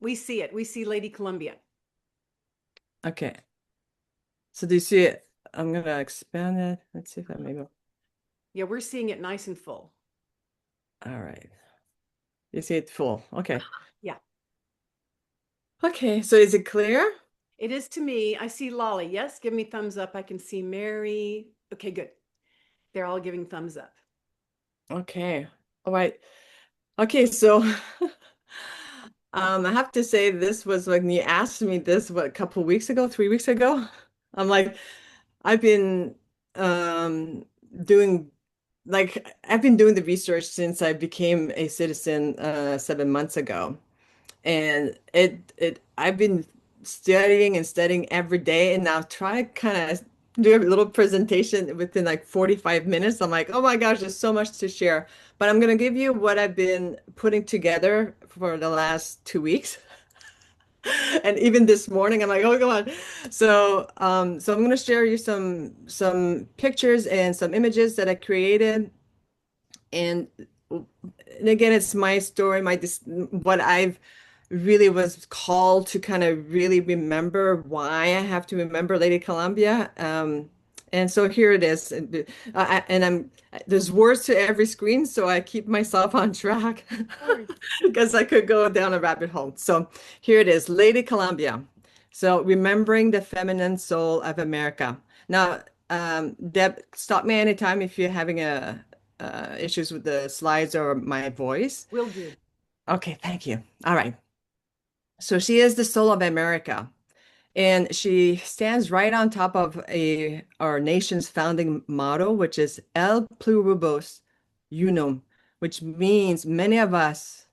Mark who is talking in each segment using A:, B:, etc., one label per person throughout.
A: We see it. We see Lady Columbia.
B: Okay. So do you see it? I'm gonna expand it. Let's see if I maybe.
A: Yeah, we're seeing it nice and full.
B: All right. You see it full. Okay.
A: Yeah,
B: Okay. So is it clear?
A: it is to me. I see Lolly. Yes, give me thumbs up. I can see Mary. Okay, good. They're all giving thumbs up.
B: Okay. All right. Okay. So I have to say this was when you asked me this, what, a couple weeks ago, 3 weeks ago? I'm like, I've been um doing I've been doing the research since I became a citizen 7 months ago. And it I've been studying and studying every day, and now try to kind of do a little presentation within like 45 minutes. I'm like, oh my gosh, there's so much to share. But I'm gonna give you what I've been putting together for the last 2 weeks. And even this morning, I'm like, oh God. So I'm gonna share you some pictures and some images that I created. And, and again, it's my story, what I've really was called to kind of really remember why I have to remember Lady Columbia. And so here it is. And there's words to every screen, so I keep myself on track
A: Sorry.
B: because I could go down a rabbit hole. So here it is, Lady Columbia. So remembering the feminine soul of America. Now, Deb, stop me anytime if you're having a issues with the slides or my voice.
A: Will do.
B: Okay, thank you. All right. So she is the soul of America, and she stands right on top of our nation's founding motto, which is El pluribus unum, which means many of us,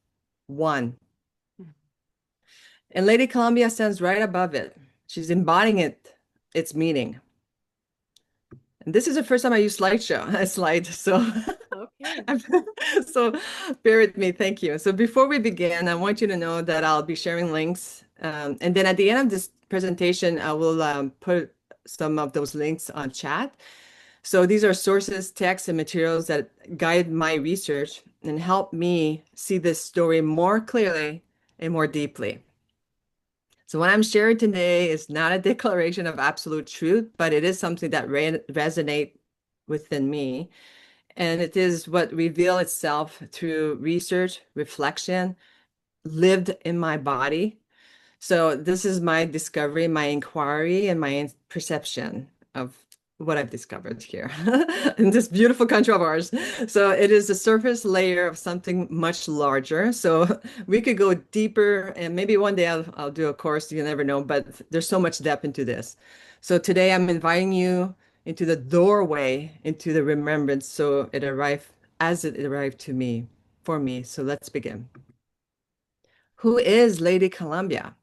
B: one. And Lady Columbia stands right above it. She's embodying its meaning. And this is the first time I use a slide. So
A: Okay.
B: So bear with me. Thank you. So before we begin, I want you to know that I'll be sharing links. And then at the end of this presentation, I will put some of those links on chat. So these are sources, texts, and materials that guide my research and help me see this story more clearly and more deeply. So what I'm sharing today is not a declaration of absolute truth, but it is something that resonate within me. And it is what reveal itself through research, reflection, lived in my body. So this is my discovery, my inquiry, and my perception of what I've discovered here in this beautiful country of ours. So it is the surface layer of something much larger. So we could go deeper, and maybe one day I'll do a course, you never know, but there's so much depth into this. So today I'm inviting you into the doorway into the remembrance so it arrived as it arrived to me, for me. So let's begin. Who is Lady Columbia?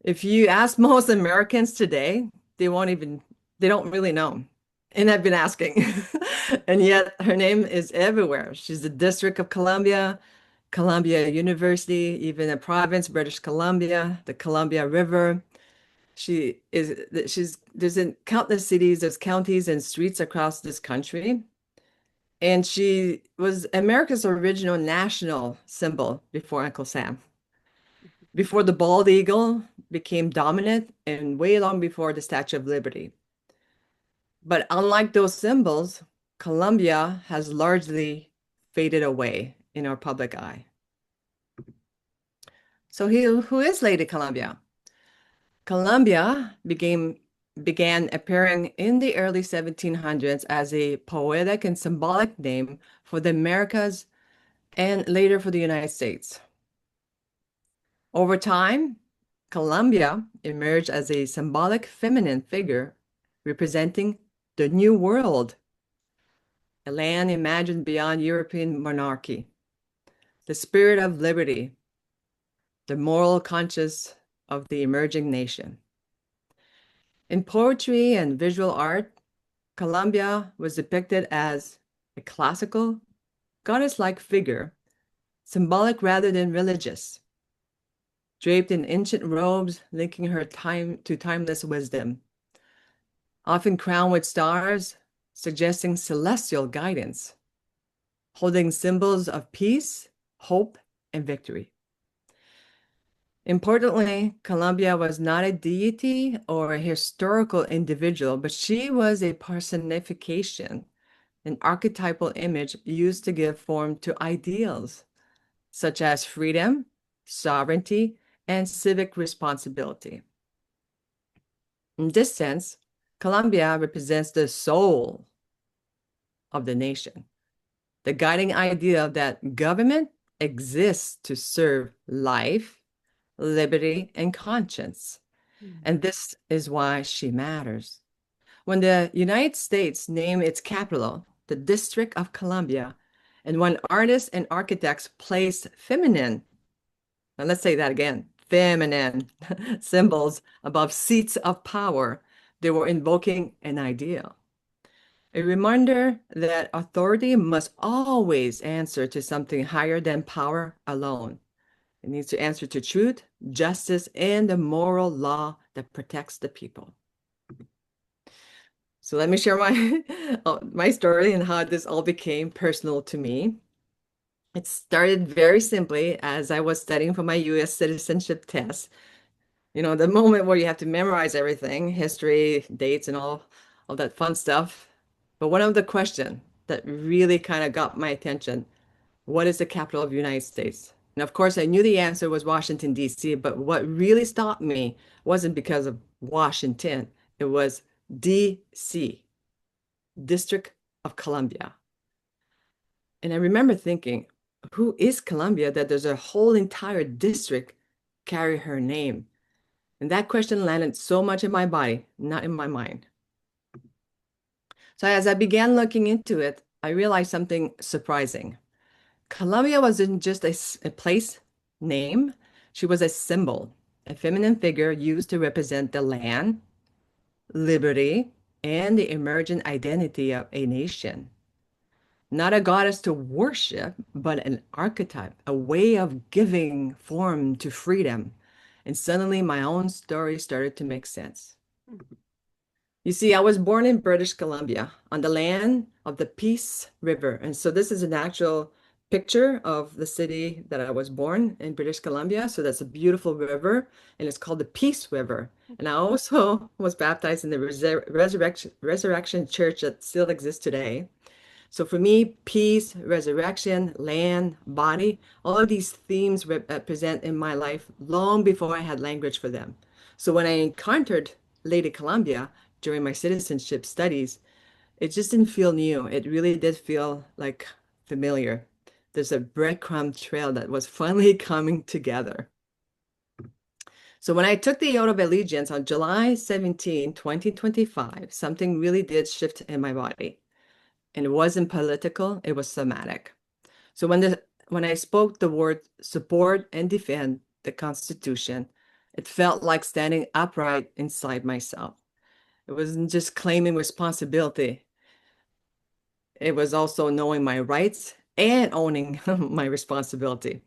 B: If you ask most Americans today, they don't really know. And I've been asking. And yet her name is everywhere. She's the District of Columbia, Columbia University, even a province, British Columbia, the Columbia River. There's in countless cities, there's counties and streets across this country. And she was America's original national symbol before Uncle Sam, before the bald eagle became dominant, and way long before the Statue of Liberty. But unlike those symbols, Columbia has largely faded away in our public eye. So who is Lady Columbia? Columbia began appearing in the early 1700s as a poetic and symbolic name for the Americas and later for the United States. Over time, Columbia emerged as a symbolic feminine figure representing the New World, a land imagined beyond European monarchy, the spirit of liberty, the moral conscience of the emerging nation. In poetry and visual art, Columbia was depicted as a classical, goddess-like figure, symbolic rather than religious, draped in ancient robes linking her time to timeless wisdom, often crowned with stars, suggesting celestial guidance, holding symbols of peace, hope, and victory. Importantly, Columbia was not a deity or a historical individual, but she was a personification, an archetypal image used to give form to ideals such as freedom, sovereignty, and civic responsibility. In this sense, Columbia represents the soul of the nation, the guiding idea that government exists to serve life, liberty, and conscience. And this is why she matters. When the United States named its capital the District of Columbia, and when artists and architects placed feminine, now let's say that again, feminine symbols above seats of power, they were invoking an ideal. A reminder that authority must always answer to something higher than power alone. It needs to answer to truth, justice, and the moral law that protects the people. So let me share my my story and how this all became personal to me. It started very simply as I was studying for my US citizenship test. You know, the moment where you have to memorize everything, history, dates, and all that fun stuff. But one of the questions that really kind of got my attention, what is the capital of the United States? And of course, I knew the answer was Washington, D.C., but what really stopped me wasn't because of Washington, it was D.C., District of Columbia. And I remember thinking, who is Columbia that there's a whole entire district carry her name? And that question landed so much in my body, not in my mind. So as I began looking into it, I realized something surprising. Columbia wasn't just a place name, she was a symbol, a feminine figure used to represent the land, liberty, and the emergent identity of a nation. Not a goddess to worship, but an archetype, a way of giving form to freedom. And suddenly my own story started to make sense. You see, I was born in British Columbia on the land of the Peace River. And so this is an actual picture of the city that I was born in British Columbia. So that's a beautiful river, and it's called the Peace River. And I also was baptized in the Resurrection Church that still exists today. So for me, peace, resurrection, land, body, all of these themes present in my life long before I had language for them. So when I encountered Lady Columbia during my citizenship studies, it just didn't feel new. It really did feel like familiar. There's a breadcrumb trail that was finally coming together. So when I took the oath of allegiance on July 17, 2025, something really did shift in my body. And it wasn't political, it was somatic. So when I spoke the word support and defend the Constitution, it felt like standing upright inside myself. It wasn't just claiming responsibility. It was also knowing my rights and owning my responsibility.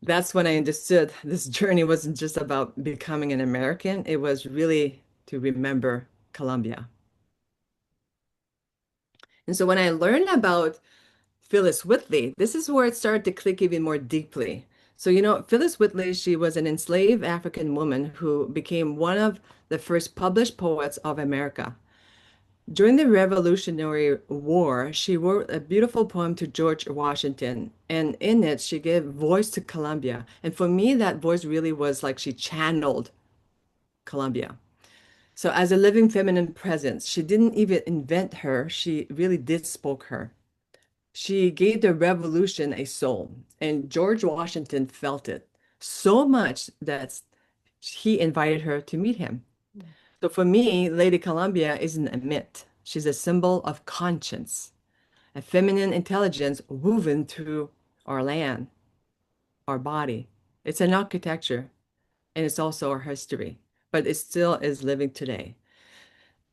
B: That's when I understood this journey wasn't just about becoming an American, it was really to remember Columbia. And so when I learned about Phillis Wheatley, this is where it started to click even more deeply. So, you know, Phillis Wheatley, she was an enslaved African woman who became one of the first published poets of America. During the Revolutionary War, she wrote a beautiful poem to George Washington, and in it, she gave voice to Columbia. And for me, that voice really was like she channeled Columbia. So, as a living feminine presence, she didn't even invent her, she really did spoke her. She gave the revolution a soul, and George Washington felt it so much that he invited her to meet him. So for me, Lady Columbia isn't a myth. She's a symbol of conscience, a feminine intelligence woven through our land, our body. It's an architecture, and it's also our history, but it still is living today.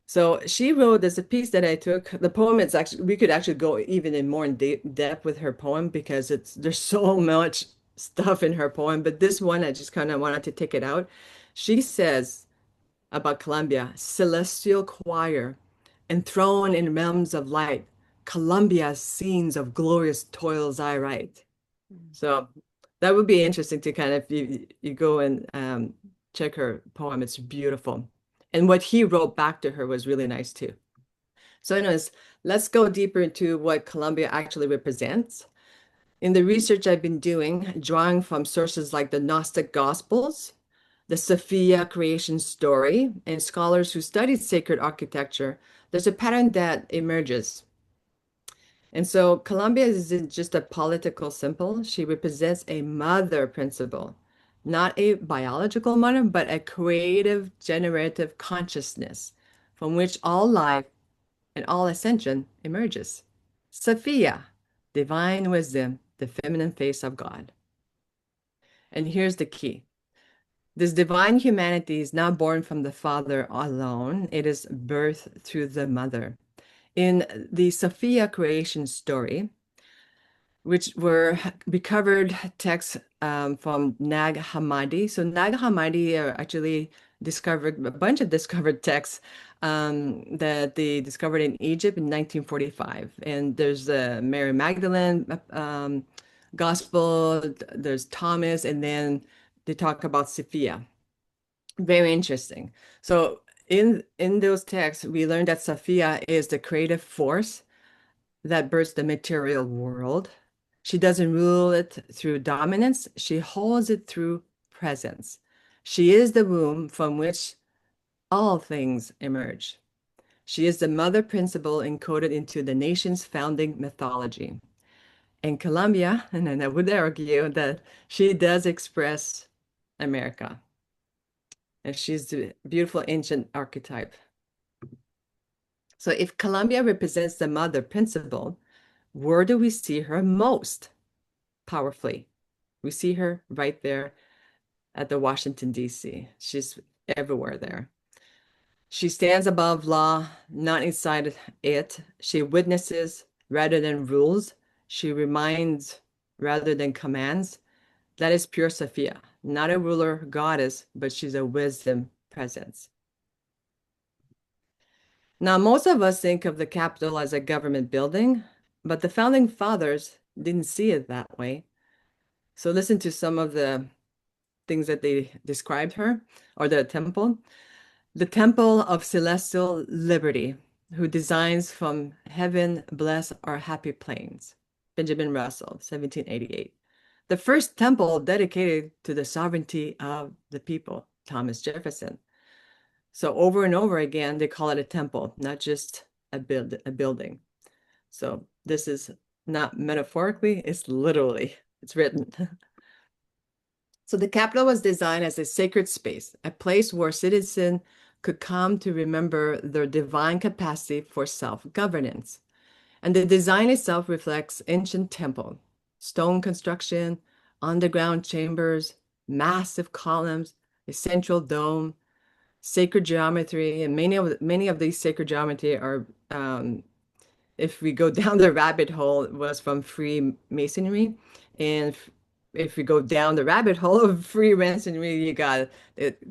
B: So she wrote, there's a piece that I took. The poem, it's actually, we could actually go even in more in depth with her poem because there's so much stuff in her poem. But this one, I just kind of wanted to take it out. She says about Columbia, celestial choir, enthroned in realms of light, Columbia's scenes of glorious toils I write. So That would be interesting to kind of you go and check her poem. It's beautiful. And what he wrote back to her was really nice too. So anyways, let's go deeper into what Colombia actually represents. In the research I've been doing, drawing from sources like the Gnostic Gospels, the Sophia creation story, and scholars who studied sacred architecture, there's a pattern that emerges. And so Colombia isn't just a political symbol. She represents a mother principle, not a biological mother, but a creative, generative consciousness from which all life and all ascension emerges. Sophia, divine wisdom, the feminine face of God. And here's the key. This divine humanity is not born from the Father alone. It is birthed through the Mother. In the Sophia creation story, which were recovered texts from Nag Hammadi. So Nag Hammadi actually discovered a bunch of discovered texts that they discovered in Egypt in 1945. And there's the Mary Magdalene Gospel, there's Thomas, and then they talk about Sophia. Very interesting. So in those texts, we learned that Sophia is the creative force that births the material world. She doesn't rule it through dominance. She holds it through presence. She is the womb from which all things emerge. She is the mother principle encoded into the nation's founding mythology. In Colombia, and then I would argue that she does express America. And she's the beautiful ancient archetype. So if Colombia represents the mother principle, where do we see her most powerfully? We see her right there at the Washington, D.C. She's everywhere there. She stands above law, not inside it. She witnesses rather than rules. She reminds rather than commands. That is pure Sophia, not a ruler goddess, but she's a wisdom presence. Now, most of us think of the Capitol as a government building, but the founding fathers didn't see it that way. So listen to some of the things that they described her, or the temple. The temple of celestial liberty, who designs from heaven bless our happy plains. Benjamin Russell, 1788. The first temple dedicated to the sovereignty of the people, Thomas Jefferson. So over and over again, they call it a temple, not just a building. So this is not metaphorically, it's literally, it's written. So the Capitol was designed as a sacred space, a place where citizens could come to remember their divine capacity for self-governance. And the design itself reflects ancient temple, stone construction, underground chambers, massive columns, a central dome, sacred geometry, and many of these sacred geometry are, if we go down the rabbit hole, it was from Freemasonry, and if we go down the rabbit hole of Freemasonry, you got it,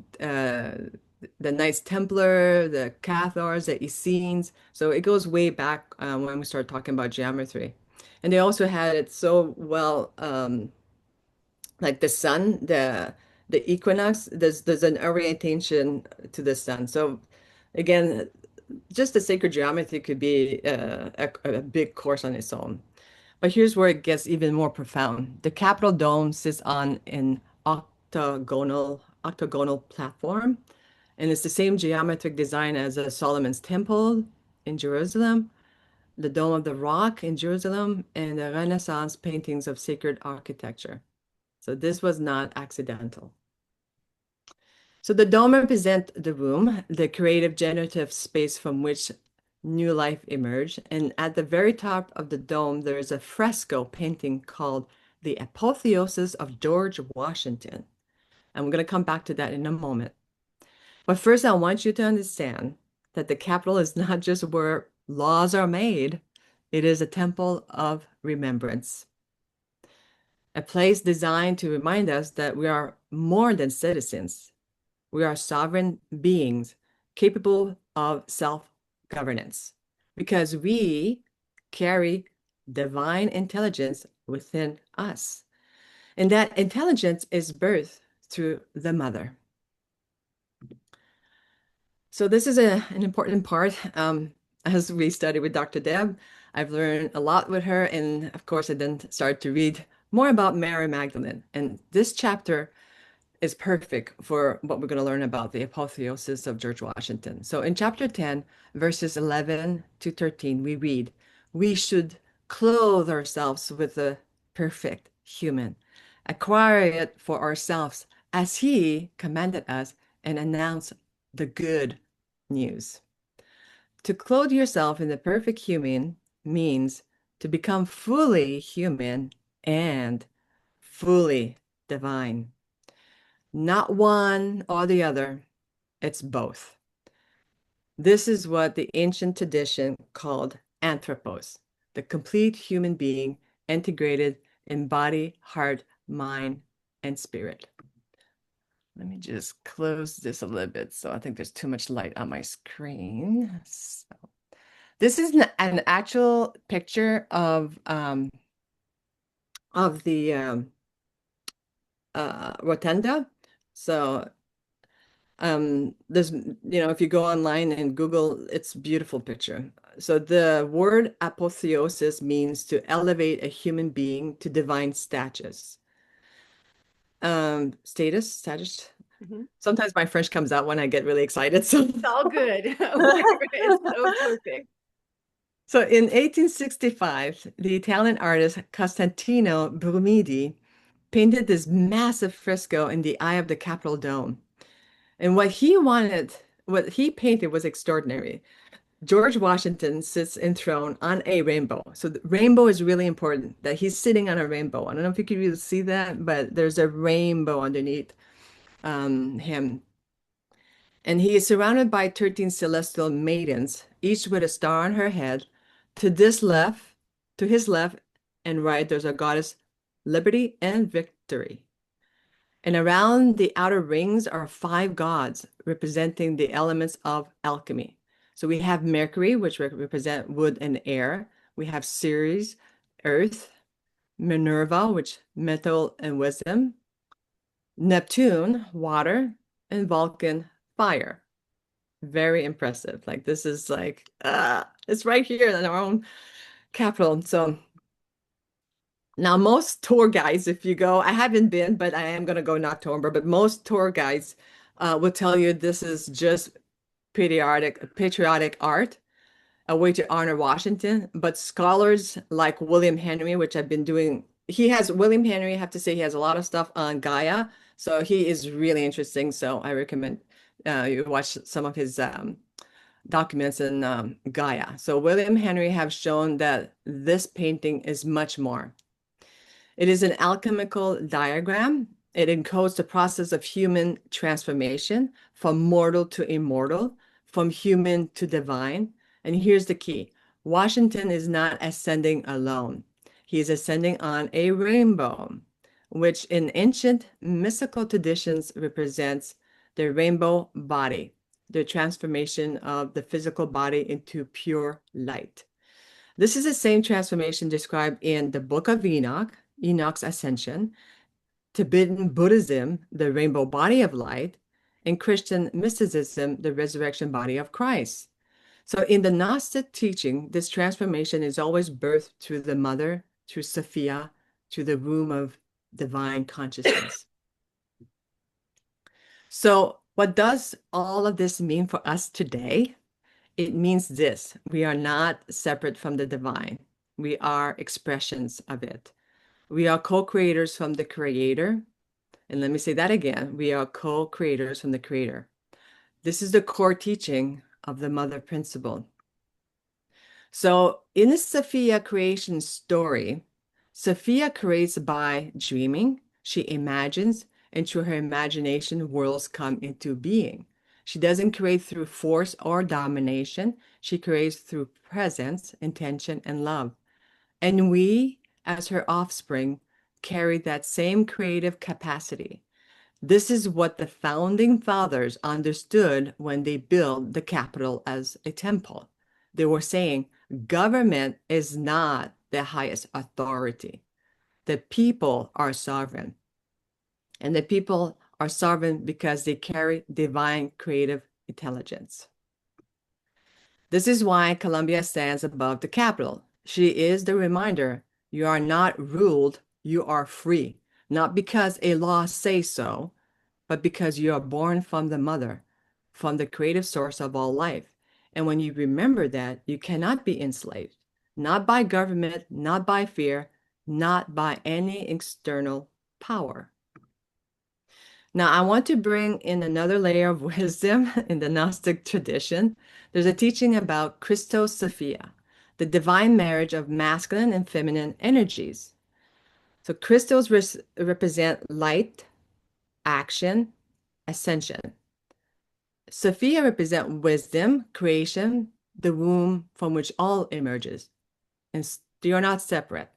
B: the Knights Templar, the Cathars, the Essenes. So it goes way back when we start talking about geometry, and they also had it so well, like the sun, the equinox. There's an orientation to the sun. So again, just the sacred geometry could be a big course on its own. But here's where it gets even more profound. The Capitol dome sits on an octagonal platform, and it's the same geometric design as Solomon's Temple in Jerusalem, the Dome of the Rock in Jerusalem, and the Renaissance paintings of sacred architecture. So this was not accidental. So the dome represents the room, the creative generative space from which new life emerged. And at the very top of the dome, there is a fresco painting called The Apotheosis of George Washington. And we're going to come back to that in a moment. But first, I want you to understand that the Capitol is not just where laws are made. It is a temple of remembrance, a place designed to remind us that we are more than citizens. We are sovereign beings capable of self-governance because we carry divine intelligence within us. And that intelligence is birthed through the mother. So this is an important part. As we study with Dr. Deb, I've learned a lot with her. And of course, I then started to read more about Mary Magdalene. And this chapter is perfect for what we're going to learn about the apotheosis of George Washington. So in chapter 10, verses 11 to 13, we read, "We should clothe ourselves with the perfect human, acquire it for ourselves as he commanded us, and announce the good news." To clothe yourself in the perfect human means to become fully human and fully divine. Not one or the other, it's both. This is what the ancient tradition called anthropos, the complete human being integrated in body, heart, mind, and spirit. Let me just close this a little bit. So I think there's too much light on my screen. So this is an actual picture of the rotunda. So there's, if you go online and Google, it's a beautiful picture. So the word apotheosis means to elevate a human being to divine status. Status.
A: Mhm.
B: Sometimes my French comes out when I get really excited. So
A: It's all good. It's so perfect.
B: So in 1865, the Italian artist Costantino Brumidi painted this massive fresco in the eye of the Capitol dome. And what he painted was extraordinary. George Washington sits enthroned on a rainbow. So the rainbow is really important, that he's sitting on a rainbow. I don't know if you can really see that, but there's a rainbow underneath him. And he is surrounded by 13 celestial maidens, each with a star on her head. To his left and right, there's a goddess Liberty and Victory. And around the outer rings are 5 gods representing the elements of alchemy. So we have Mercury, which represent wood and air. We have Ceres, earth. Minerva, which metal and wisdom. Neptune, water. And Vulcan, fire. Very impressive. Like this is like, it's right here in our own capital. So now most tour guides, if you go, I haven't been, but I am going to go in October, but most tour guides will tell you this is just patriotic art, a way to honor Washington. But scholars like William Henry, which I've been doing, William Henry, I have to say he has a lot of stuff on Gaia. So he is really interesting. So I recommend you watch some of his documents in Gaia. So William Henry have shown that this painting is much more. It is an alchemical diagram. It encodes the process of human transformation from mortal to immortal, from human to divine. And here's the key. Washington is not ascending alone. He is ascending on a rainbow, which in ancient mystical traditions represents the rainbow body, the transformation of the physical body into pure light. This is the same transformation described in the Book of Enoch, Enoch's ascension, Tibetan Buddhism, the rainbow body of light, and Christian mysticism, the resurrection body of Christ. So in the Gnostic teaching, this transformation is always birthed through the mother, through Sophia, through the womb of divine consciousness. So what does all of this mean for us today? It means this: we are not separate from the divine. We are expressions of it. We are co-creators from the creator. And let me say that again. We are co-creators from the creator. This is the core teaching of the mother principle. So in the Sophia creation story, Sophia creates by dreaming. She imagines, and through her imagination, worlds come into being. She doesn't create through force or domination. She creates through presence, intention, and love. And we, as her offspring, carry that same creative capacity. This is what the founding fathers understood when they built the Capitol as a temple. They were saying government is not the highest authority. The people are sovereign. And the people are sovereign because they carry divine creative intelligence. This is why Columbia stands above the Capitol. She is the reminder you are not ruled, you are free, not because a law says so, but because you are born from the mother, from the creative source of all life. And when you remember that, you cannot be enslaved, not by government, not by fear, not by any external power. Now, I want to bring in another layer of wisdom in the Gnostic tradition. There's a teaching about Christos Sophia, the divine marriage of masculine and feminine energies. So crystals represent light, action, ascension. Sophia represents wisdom, creation, the womb from which all emerges. And they are not separate.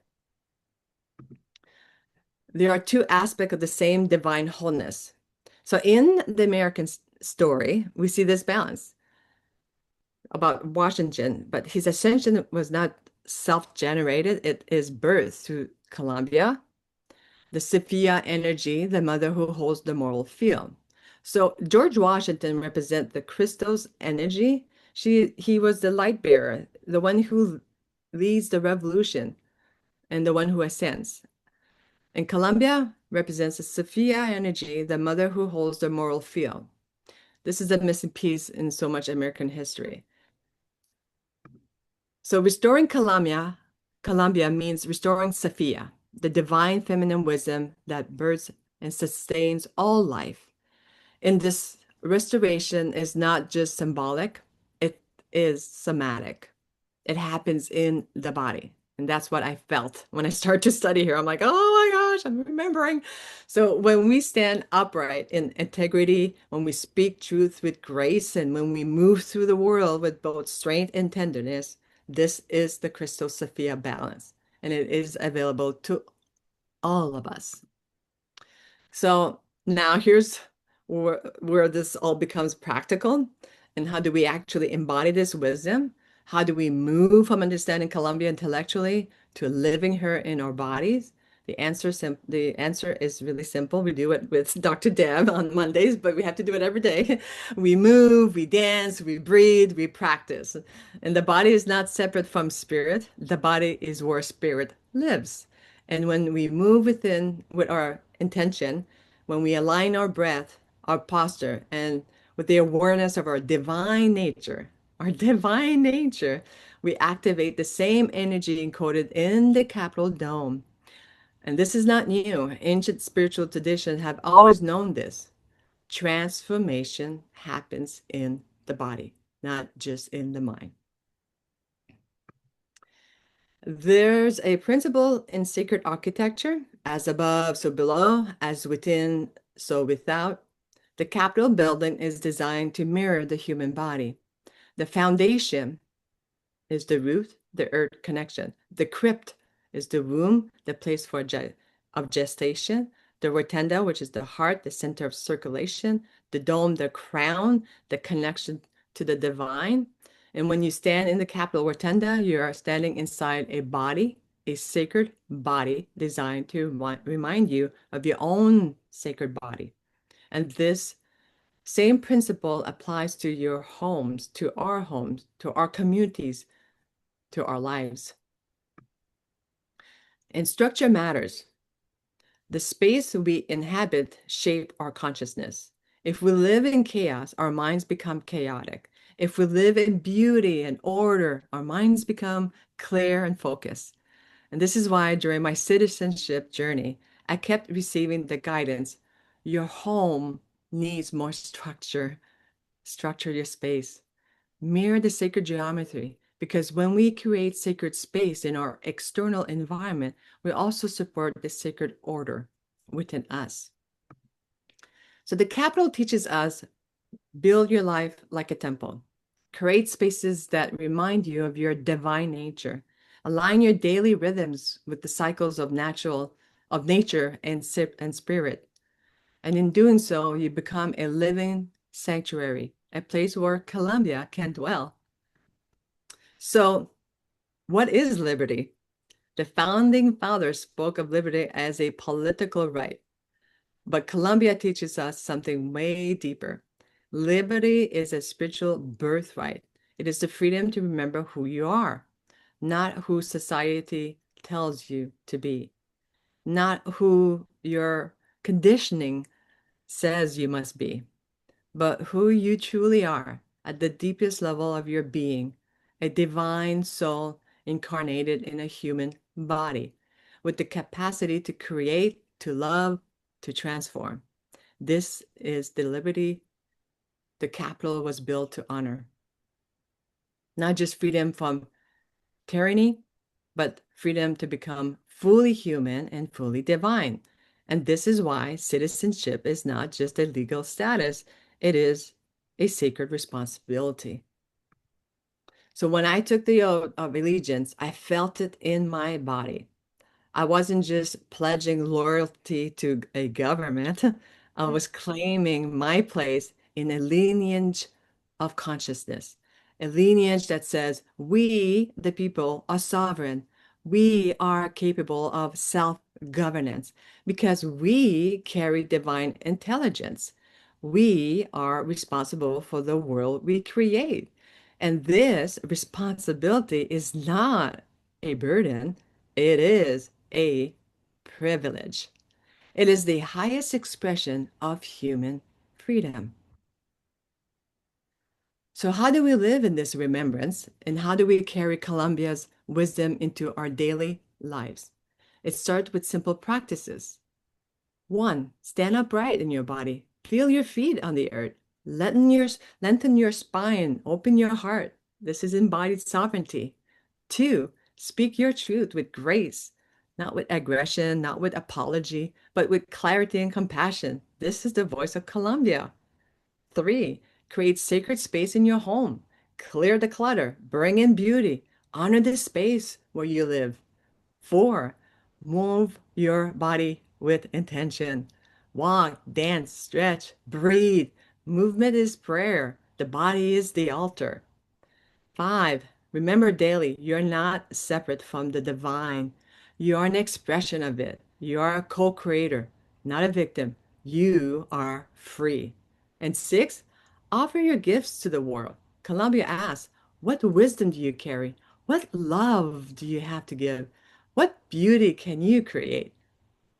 B: There are two aspects of the same divine wholeness. So in the American story, we see this balance about Washington, but his ascension was not self-generated. It is birth through Columbia, the Sophia energy, the mother who holds the moral field. So George Washington represents the Christos energy. He was the light bearer, the one who leads the revolution and the one who ascends. And Columbia represents the Sophia energy, the mother who holds the moral field. This is a missing piece in so much American history. So restoring Columbia means restoring Sophia, the divine feminine wisdom that births and sustains all life. And this restoration is not just symbolic, it is somatic. It happens in the body. And that's what I felt when I started to study here. I'm like, oh my gosh, I'm remembering. So when we stand upright in integrity, when we speak truth with grace, and when we move through the world with both strength and tenderness, this is the Christos Sophia balance. And it is available to all of us. So now here's where this all becomes practical. And how do we actually embody this wisdom? How do we move from understanding Columbia intellectually to living her in our bodies? The answer is really simple. We do it with Dr. Deb on Mondays, but we have to do it every day. We move, we dance, we breathe, we practice. And the body is not separate from spirit. The body is where spirit lives. And when we move within with our intention, when we align our breath, our posture, and with the awareness of our divine nature, we activate the same energy encoded in the Capitol Dome. And this is not new. Ancient spiritual traditions have always known this. Transformation happens in the body, not just in the mind. There's a principle in sacred architecture, as above, so below, as within, so without. The Capitol building is designed to mirror the human body. The foundation is the root, the earth connection. The crypt is the womb, the place of gestation. The rotunda, which is the heart, the center of circulation. The dome, the crown, the connection to the divine. And when you stand in the Capitol rotunda, you are standing inside a body, a sacred body designed to remind you of your own sacred body. And this same principle applies to your homes, to our communities, to our lives. And structure matters. The space we inhabit shape our consciousness. If we live in chaos, our minds become chaotic. If we live in beauty and order, our minds become clear and focused. And this is why during my citizenship journey, I kept receiving the guidance. Your home needs more structure. Structure your space. Mirror the sacred geometry, because when we create sacred space in our external environment, we also support the sacred order within us. So the Capitol teaches us, build your life like a temple. Create spaces that remind you of your divine nature. Align your daily rhythms with the cycles of nature and spirit. And in doing so, you become a living sanctuary, a place where Columbia can dwell. So what is liberty? The founding fathers spoke of liberty as a political right. But Colombia teaches us something way deeper. Liberty is a spiritual birthright. It is the freedom to remember who you are, not who society tells you to be, not who your conditioning says you must be, but who you truly are at the deepest level of your being, a divine soul incarnated in a human body with the capacity to create, to love, to transform. This is the liberty the capital was built to honor. Not just freedom from tyranny, but freedom to become fully human and fully divine. And this is why citizenship is not just a legal status, it is a sacred responsibility. So when I took the oath of allegiance, I felt it in my body. I wasn't just pledging loyalty to a government, I was claiming my place in a lineage of consciousness, a lineage that says we, the people, are sovereign. We are capable of self-governance because we carry divine intelligence. We are responsible for the world we create. And this responsibility is not a burden, it is a privilege. It is the highest expression of human freedom. So, how do we live in this remembrance, and how do we carry Colombia's wisdom into our daily lives? It starts with simple practices. One, stand upright in your body. Feel your feet on the earth. Lengthen your spine. Open your heart. This is embodied sovereignty. Two, speak your truth with grace, not with aggression, not with apology, but with clarity and compassion. This is the voice of Colombia. Three, create sacred space in your home. Clear the clutter. Bring in beauty. Honor the space where you live. Four, move your body with intention. Walk, dance, stretch, breathe. Movement is prayer. The body is the altar. Five, remember daily, you're not separate from the divine. You are an expression of it. You are a co-creator, not a victim. You are free. And six, offer your gifts to the world. Columbia asks, what wisdom do you carry? What love do you have to give? What beauty can you create?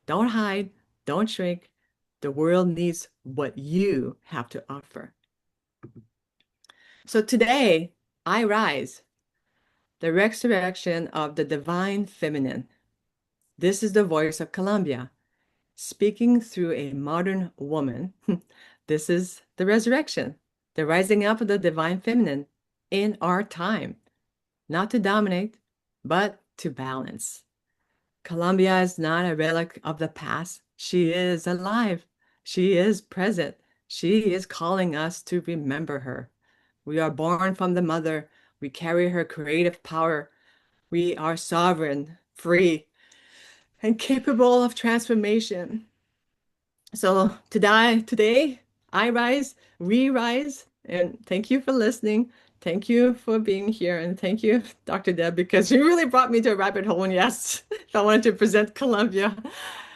B: Don't hide, don't shrink. The world needs what you have to offer. So today, I rise, the resurrection of the divine feminine. This is the voice of Columbia, speaking through a modern woman. This is the resurrection, the rising up of the divine feminine in our time, not to dominate, but to balance. Columbia is not a relic of the past. She is alive. She is present. She is calling us to remember her. We are born from the mother. We carry her creative power. We are sovereign, free, and capable of transformation. So today, I rise, we rise, and thank you for listening. Thank you for being here, and thank you, Dr. Deb, because you really brought me to a rabbit hole when you asked if I wanted to present Colombia.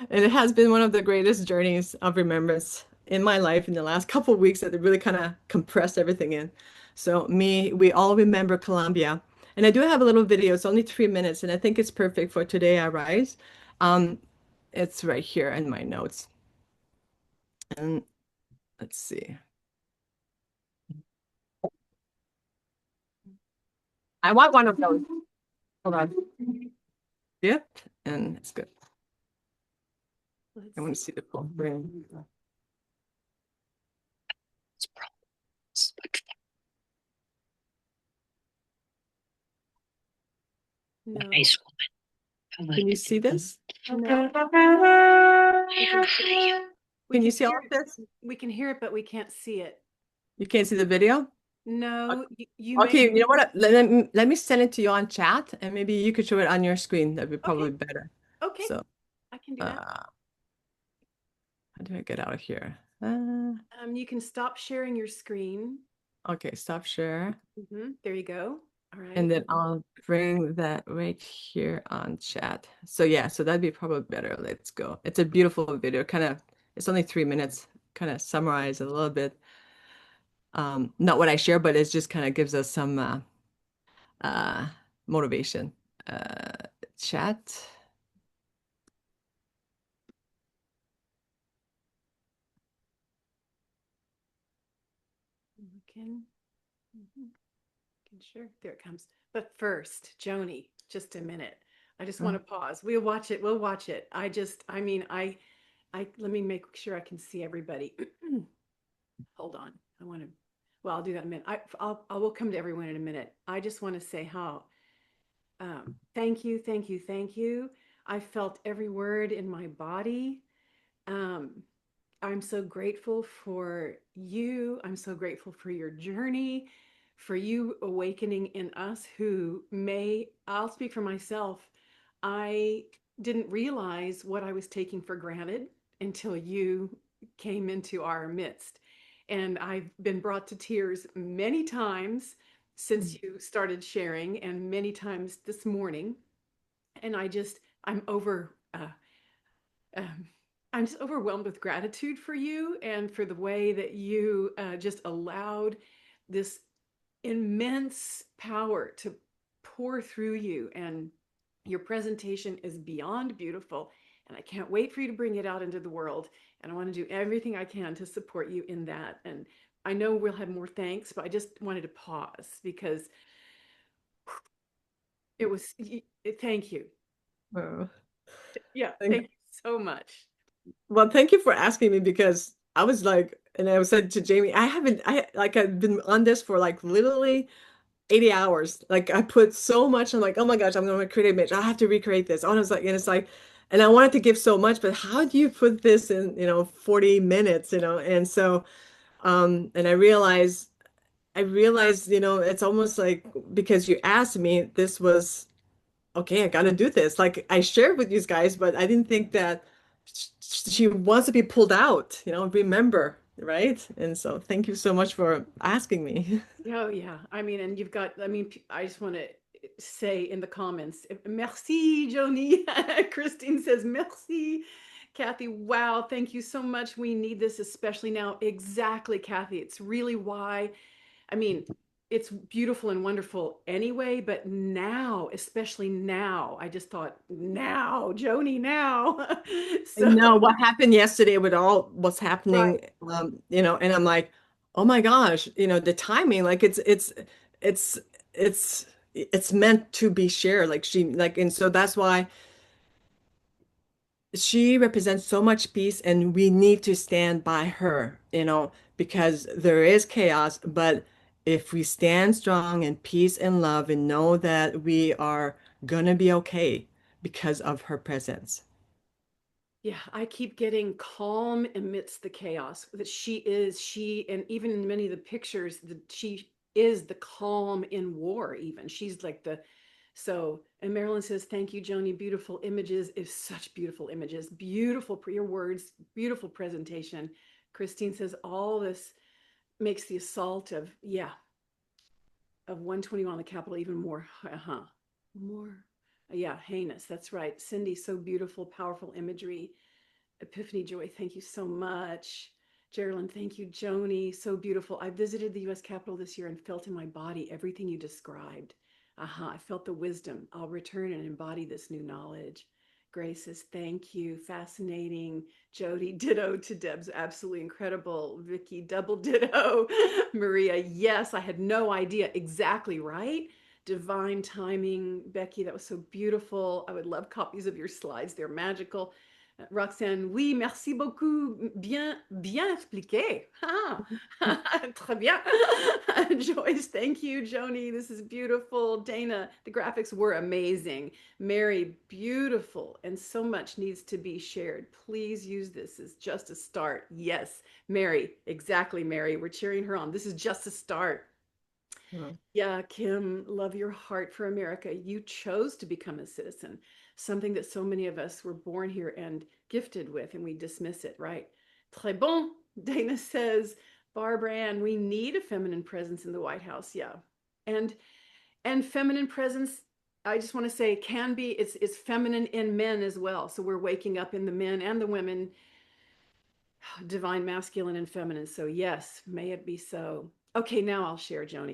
B: And it has been one of the greatest journeys of remembrance in my life in the last couple of weeks that it really kind of compressed everything in. So we all remember Colombia. And I do have a little video. It's only 3 minutes, and I think it's perfect for Today I Rise. It's right here in my notes. And let's see. I want one of those. Hold on. Yep, and it's good. I want to see the full frame.
A: No.
C: Nice woman.
B: Can you see this?
A: No.
B: Can you see all of this?
A: We can hear it, but we can't see it.
B: You can't see the video?
A: No, you
B: Okay,
A: may.
B: you know what? Let me send it to you on chat, and maybe you could show it on your screen. That'd be probably better.
A: Okay,
B: So,
A: I can do that.
B: how do I get out of here?
A: You can stop sharing your screen.
B: Okay, stop share.
A: There you go. All right.
B: And then I'll bring that right here on chat. So yeah, so that'd be probably better. Let's go. It's a beautiful video. Kind of, it's only 3 minutes. Kind of summarize a little bit. Not what I share, but it just kind of gives us some uh, motivation. Chat.
A: Sure, there it comes. But first, Joni, just a minute. I just want to pause. We'll watch it. We'll watch it. I mean, let me make sure I can see everybody. Hold on. I want to, well, I'll do that in a minute. I will come to everyone in a minute. I just want to say how, thank you, thank you, thank you. I felt every word in my body. I'm so grateful for you. I'm so grateful for your journey, for you awakening in us I'll speak for myself. I didn't realize what I was taking for granted until you came into our midst. And I've been brought to tears many times since you started sharing, and many times this morning. And I'm um, I'm just overwhelmed with gratitude for you and for the way that you just allowed this immense power to pour through you. And your presentation is beyond beautiful. And I can't wait for you to bring it out into the world. And I want to do everything I can to support you in that. And I know we'll have more thanks, but I just wanted to pause because it was, thank you.
B: Oh,
A: Yeah, thank you so much.
B: well, thank you for asking me because I was like, and I said to Jamie, I've been on this for like literally 80 hours. Like I put so much, I'm like, oh my gosh, I'm going to create an image. I have to recreate this. And it's like, and I wanted to give so much, but how do you put this in, 40 minutes, And so, and I realized, it's almost like because you asked me, this was okay, I gotta do this. Like I shared with you guys, but I didn't think that she wants to be pulled out, remember, right? And so thank you so much for asking me.
A: Oh, yeah. I mean, and I just want to say in the comments, merci, Joni. Christine says, merci. Kathy, wow, thank you so much. We need this, especially now. Exactly, Kathy. It's really why. I mean, it's beautiful and wonderful anyway, but now, especially now, I just thought, now, Joni, now.
B: I
A: So,
B: know what happened yesterday with all what's
A: right.
B: happening, and I'm like, oh my gosh, the timing, like it's it's meant to be shared. And so that's why she represents so much peace, and we need to stand by her, because there is chaos, but if we stand strong in peace and love and know that we are gonna be okay because of her presence.
A: Yeah, I keep getting calm amidst the chaos. That and even in many of the pictures, that she is the calm in war, even. She's like and Marilyn says, thank you, Joni. Beautiful images, is such beautiful images. Beautiful, your words, beautiful presentation. Christine says, all this makes the assault of 121 on the Capitol even more, more, yeah, heinous. That's right. Cindy, so beautiful, powerful imagery. Epiphany Joy, thank you so much. Geraldine, thank you. Joni, so beautiful. I visited the US Capitol this year and felt in my body everything you described. I felt the wisdom. I'll return and embody this new knowledge. Grace says, thank you. Fascinating. Jody, ditto to Deb's absolutely incredible. Vicky, double ditto. Maria, yes, I had no idea. Exactly right. Divine timing. Becky, that was so beautiful. I would love copies of your slides. They're magical. Roxane, oui, merci beaucoup. Bien, bien expliqué. Très bien. Joyce, thank you. Joni, this is beautiful. Dana, the graphics were amazing. Mary, beautiful. And so much needs to be shared. Please use this as just a start. Yes, Mary, exactly, Mary. We're cheering her on. This is just a start. Yeah, Kim, love your heart for America. You chose to become a citizen, something that so many of us were born here and gifted with, and we dismiss it, right? Très bon, Dana says. Barbara Ann, we need a feminine presence in the White House. Yeah. And And feminine presence, I just want to say, can be, it's feminine in men as well. So we're waking up in the men and the women, divine masculine and feminine. So yes, may it be so. Okay, now I'll share, Joni.